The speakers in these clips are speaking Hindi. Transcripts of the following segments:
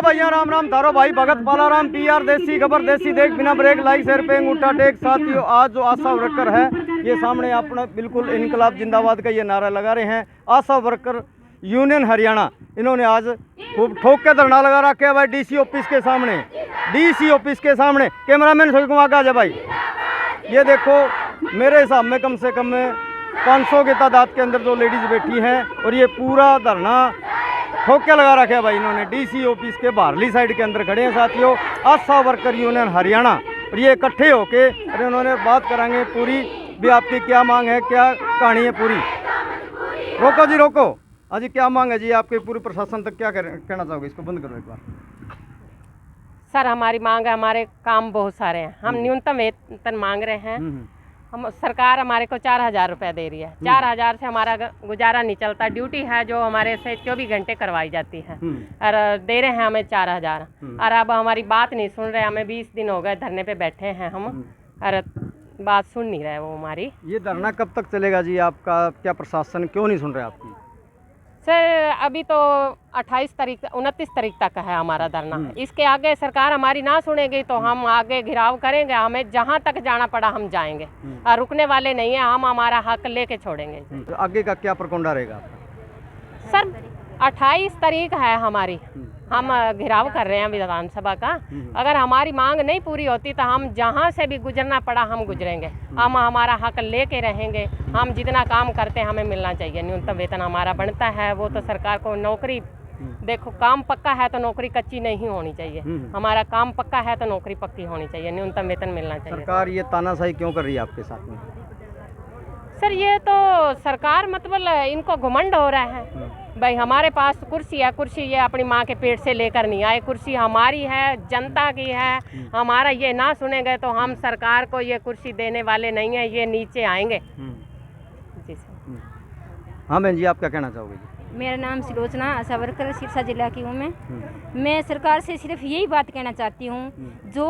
भैया राम राम थारो भाई भगत पालाराम PR देसी खबर देसी देख बिना ब्रेक लाइक शेयर पे अंगूठा टेक। साथियों आज जो आशा वर्कर है ये सामने अपना बिल्कुल इनकलाब जिंदाबाद का ये नारा लगा रहे हैं। आशा वर्कर यूनियन हरियाणा इन्होंने आज खूब ठोक के धरना लगा रखा है भाई DC ऑफिस के सामने। DC ऑफिस के सामने कैमरामैन सोचो आगे आ जाए भाई। ये देखो मेरे हिसाब में कम से कम 500 की तादाद के अंदर जो लेडीज बैठी हैं और ये पूरा धरना ठोक के लगा रखा है भाई इन्होंने। DC ऑफिस के बाहरली साइड के अंदर खड़े हैं साथियों आशा वर्कर यूनियन हरियाणा। और ये इकट्ठे होके और इन्होंने बात कराएंगे पूरी भी आपकी क्या मांग है, क्या कहानी है पूरी। रोको जी रोको। हाँ जी क्या मांग है जी आपके पूरे प्रशासन तक क्या कहना चाहोगे? इसको बंद करो एक बार। सर हमारी मांग है, हमारे काम बहुत सारे हैं, हम न्यूनतम वेतन मांग रहे हैं। हम सरकार हमारे को 4,000 रुपये दे रही है। 4,000 से हमारा गुजारा नहीं चलता। ड्यूटी है जो हमारे से 24 घंटे करवाई जाती है और दे रहे हैं हमें 4,000। और अब हमारी बात नहीं सुन रहे। हमें 20 दिन हो गए धरने पे बैठे हैं हम और बात सुन नहीं रहे वो हमारी। ये धरना कब तक चलेगा जी आपका? क्या प्रशासन क्यों नहीं सुन रहे आपकी? सर अभी तो 29 तारीख तक है हमारा धरना। इसके आगे सरकार हमारी ना सुनेगी तो हम आगे घिराव करेंगे। हमें जहां तक जाना पड़ा हम जाएंगे और रुकने वाले नहीं है। हम हमारा हक लेके छोड़ेंगे। तो आगे का क्या प्रकोंडा रहेगा? सर 28 तारीख है हमारी। हम घिराव कर रहे हैं विधानसभा का। अगर हमारी मांग नहीं पूरी होती तो हम जहां से भी गुजरना पड़ा हम गुजरेंगे। हम हमारा हक लेके रहेंगे। हम जितना काम करते हैं हमें मिलना चाहिए। न्यूनतम वेतन हमारा बनता है वो तो सरकार को नौकरी देखो काम पक्का है तो नौकरी कच्ची नहीं होनी चाहिए। हमारा काम पक्का है तो नौकरी पक्की होनी चाहिए। न्यूनतम वेतन मिलना चाहिए। सरकार ये तानाशाही क्यों कर रही है आपके साथ में? सर ये तो सरकार मतलब इनको घमंड हो रहा है भाई। हमारे पास कुर्सी है, कुर्सी ये अपनी माँ के पेट से लेकर नहीं आए। कुर्सी हमारी है, जनता की है। हमारा ये ना सुनेंगे तो हम सरकार को ये कुर्सी देने वाले नहीं है। ये नीचे आएंगे। जी सर। हाँ बहन जी आप क्या कहना चाहोगे? मेरा नाम सुलोचना आशा वर्कर सिरसा जिला की हूँ। मैं सरकार से सिर्फ यही बात कहना चाहती हूँ जो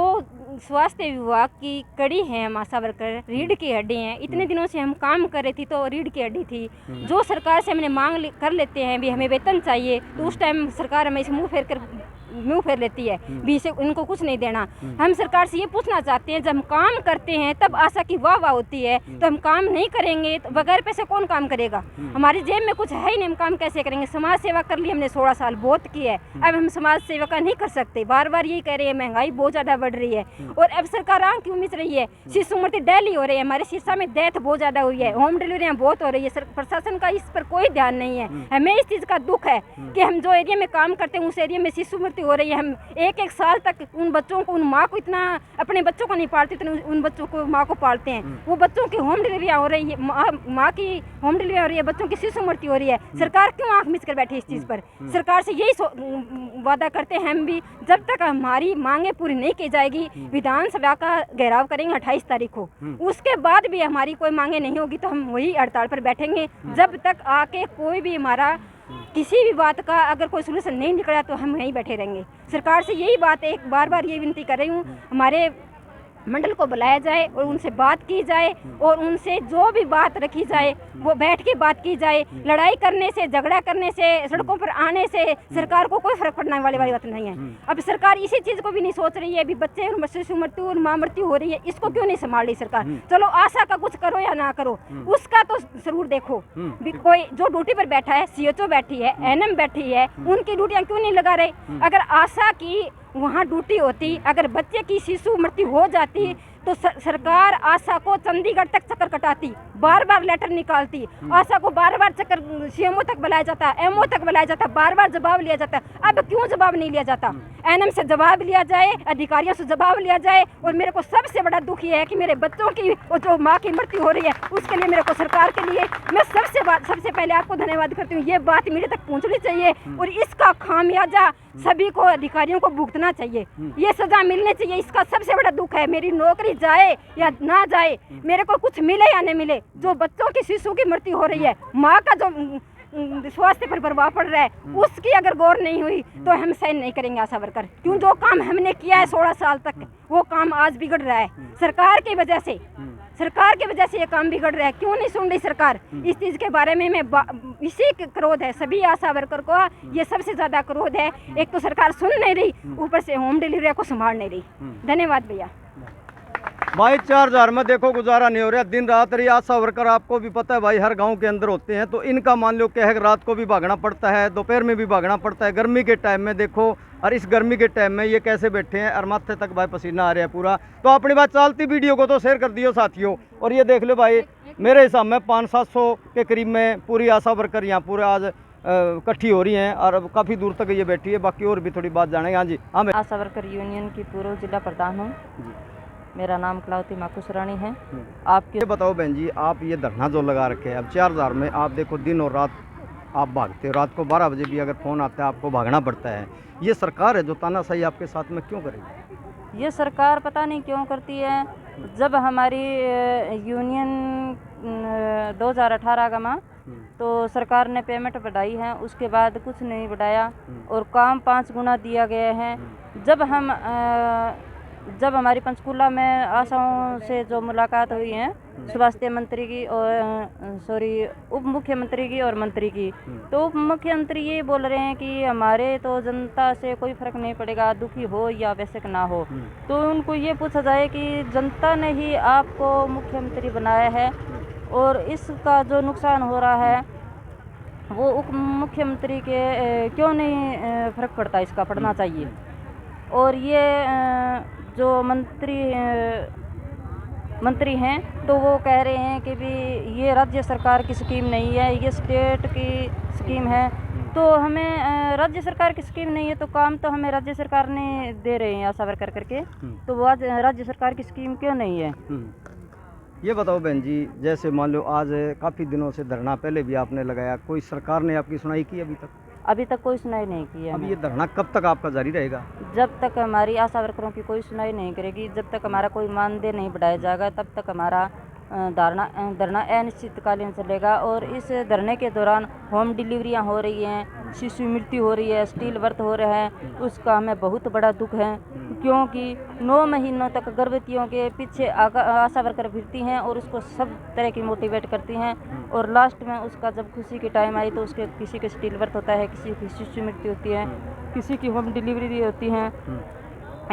स्वास्थ्य विभाग की कड़ी है हम आशा वर्कर रीढ़ की हड्डी हैं। इतने दिनों से हम काम कर रही थी तो रीढ़ की हड्डी थी। जो सरकार से हमने मांग कर लेते हैं भी हमें वेतन चाहिए तो उस टाइम सरकार हमें इसे मुंह फेर लेती है भी इसे इनको कुछ नहीं देना। हम सरकार से ये पूछना चाहते हैं जब हम काम करते हैं तब आशा की वाह वाह होती है तो हम काम नहीं करेंगे तो बगैर पैसे कौन काम करेगा? हमारी जेब में कुछ है ही नहीं, हम काम कैसे करेंगे? समाज सेवा कर ली हमने 16 साल बहुत की है। अब हम समाज सेवा का नहीं कर सकते। बार बार यही कह रहे हैं महंगाई बहुत ज़्यादा बढ़ रही है और अब सरकार आंख क्यों मिच रही है? शिशु मृत्यु डेली हो रही है। हमारे सिरसा में डेथ बहुत ज़्यादा हुई है। होम डिलीवरियाँ बहुत हो रही है। प्रशासन का इस पर कोई ध्यान नहीं है। हमें इस चीज़ का दुख है कि हम जो एरिया में काम करते हैं उस एरिया में शिशु मृत्यु हो रही है। हम एक साल तक उन बच्चों को उन माँ को इतना अपने बच्चों को नहीं पालते इतने उन बच्चों को माँ को पालते हैं। वो बच्चों की होम डिलीवरियाँ हो रही है, माँ की होम डिलीवरी हो रही है, बच्चों की शिशु मृत्यु हो रही है। सरकार क्यों आंख मिच कर बैठी इस चीज़ पर? सरकार से यही वादा करते हैं हम भी जब तक हमारी मांगे पूरी नहीं की जाएगी विधानसभा का घेराव करेंगे 28 तारीख को। उसके बाद भी हमारी कोई मांगे नहीं होगी तो हम वही हड़ताल पर बैठेंगे जब तक आके कोई भी हमारा किसी भी बात का अगर कोई सोल्यूशन नहीं निकला तो हम यहीं बैठे रहेंगे। सरकार से यही बात है, एक बार ये विनती कर रही हूँ हमारे मंडल को बुलाया जाए और उनसे बात की जाए और उनसे जो भी बात रखी जाए वो बैठ के बात की जाए। लड़ाई करने से झगड़ा करने से सड़कों पर आने से सरकार को कोई फर्क पड़ने वाली बात नहीं है। अब सरकार इसी चीज़ को भी नहीं सोच रही है। अभी बच्चे शिशु मृत्यु और माँ मृत्यु हो रही है, इसको क्यों नहीं संभाल रही सरकार? चलो आशा का कुछ करो या ना करो उसका तो जरूर देखो। कोई जो ड्यूटी पर बैठा है CHO बैठी है, NM बैठी है, उनकी ड्यूटियाँ क्यों नहीं लगा रहे? अगर आशा की वहाँ ड्यूटी होती, अगर बच्चे की शिशु मृत्यु हो जाती तो सरकार आशा को चंडीगढ़ तक चक्कर कटाती, बार बार लेटर निकालती। आशा को बार बार चक्कर CMO तक बुलाया जाता, MO तक बुलाया जाता, बार बार जवाब लिया जाता। अब क्यों जवाब नहीं लिया जाता? NM से जवाब लिया जाए, अधिकारियों से जवाब लिया जाए। और मेरे को सबसे बड़ा दुख ये है कि मेरे बच्चों की और जो माँ की मृत्यु हो रही है उसके लिए मेरे को सरकार के लिए मैं सबसे पहले आपको धन्यवाद करती हूँ। ये बात मेरे तक पहुँचनी चाहिए और इसका खामियाजा सभी को अधिकारियों को भुगतना चाहिए। ये सजा मिलनी चाहिए। इसका सबसे बड़ा दुख है मेरी नौकरी जाए या ना जाए, मेरे को कुछ मिले या नहीं मिले, जो बच्चों की शिशु की मृत्यु हो रही है, माँ का जो स्वास्थ्य पर प्रभाव पड़ रहा है उसकी अगर गौर नहीं हुई तो हम सहन नहीं करेंगे आशा वर्कर। क्यों जो काम हमने किया है 16 साल तक वो काम आज बिगड़ रहा है सरकार की वजह से। सरकार की वजह से ये काम बिगड़ रहा है, क्यों नहीं सुन रही सरकार इस चीज़ के बारे में। मैं इसी के क्रोध है सभी आशा वर्कर को, ये सबसे ज़्यादा क्रोध है। एक तो सरकार सुन नहीं रही, ऊपर से होम डिलीवरी को संभाल नहीं रही। धन्यवाद भैया। भाई 4000 में देखो गुजारा नहीं हो रहा, दिन रात रही आशा वर्कर, आपको भी पता है भाई हर गांव के अंदर होते हैं, तो इनका मान लो क्या है, रात को भी भागना पड़ता है, दोपहर में भी भागना पड़ता है, गर्मी के टाइम में देखो, और इस गर्मी के टाइम में ये कैसे बैठे हैं और माथे तक भाई पसीना आ रहा है पूरा। तो अपनी बात चलती वीडियो को तो शेयर कर दियो साथियों। और ये देख लो भाई, मेरे हिसाब में 500-700 के करीब में पूरी आशा वर्कर यहाँ पूरे आज इकट्ठी हो रही हैं और काफ़ी दूर तक ये बैठी है। बाकी और भी थोड़ी बात जानेंगे। हाँ जी, हाँ मैं आशा वर्कर यूनियन की पूर्व जिला प्रधान हूँ। मेरा नाम कलावती माकुस रानी है। आपके ये बताओ बहन जी, आप ये धरना जो लगा रखे हैं, अब 4000 में आप देखो दिन और रात आप भागते हो, रात को 12 बजे भी अगर फ़ोन आता है आपको भागना पड़ता है। ये सरकार है जो तानाशाही आपके साथ में क्यों करेगी? ये सरकार पता नहीं क्यों करती है। जब हमारी यूनियन 2018 का माह तो सरकार ने पेमेंट बढ़ाई है, उसके बाद कुछ नहीं बढ़ाया और काम 5 गुना दिया गया है। जब हमारी पंचकूला में आशाओं से जो मुलाकात हुई है स्वास्थ्य मंत्री की और उप मुख्यमंत्री की और मंत्री की, तो उप मुख्यमंत्री ये बोल रहे हैं कि हमारे तो जनता से कोई फर्क नहीं पड़ेगा, दुखी हो या आवश्यक ना हो। तो उनको ये पूछा जाए कि जनता ने ही आपको मुख्यमंत्री बनाया है और इसका जो नुकसान हो रहा है वो उप मुख्यमंत्री के क्यों नहीं फर्क पड़ता, इसका पड़ना चाहिए। और ये जो मंत्री हैं तो वो कह रहे हैं कि भी ये राज्य सरकार की स्कीम नहीं है, ये स्टेट की स्कीम है। तो हमें राज्य सरकार की स्कीम नहीं है तो काम तो हमें राज्य सरकार ने दे रहे हैं आशा वर्कर करके, तो वो आज राज्य सरकार की स्कीम क्यों नहीं है? ये बताओ बहन जी, जैसे मान लो आज काफ़ी दिनों से धरना पहले भी आपने लगाया, कोई सरकार ने आपकी सुनाई की अभी तक? अभी तक कोई सुनाई नहीं की है। अब ये धरना कब तक आपका जारी रहेगा? जब तक हमारी आशा वर्करों की कोई सुनाई नहीं करेगी, जब तक हमारा कोई मानदेय नहीं बढ़ाया जाएगा, तब तक हमारा धरना अनिश्चितकालीन चलेगा। और इस धरने के दौरान होम डिलीवरियां हो रही हैं, शिशु मृत्यु हो रही है, स्टील बर्थ हो रहे हैं, उसका हमें बहुत बड़ा दुख है। क्योंकि 9 महीनों तक गर्भवतियों के पीछे आशा वर्कर फिरती हैं और उसको सब तरह की मोटिवेट करती हैं और लास्ट में उसका जब खुशी की टाइम आई तो उसके किसी के स्टील बर्थ होता है, किसी की शिशु मृत्यु होती है, किसी की होम डिलीवरी होती हैं।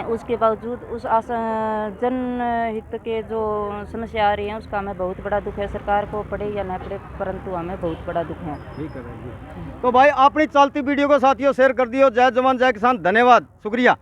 उसके बावजूद उस जनहित के जो समस्या आ रही है उसका हमें बहुत बड़ा दुख है। सरकार को पड़े या न पड़े, परंतु हमें बहुत बड़ा दुख है। ठीक है। तो भाई अपनी चलती वीडियो को साथियों शेयर कर दियो। जय जवान जय किसान, धन्यवाद, शुक्रिया।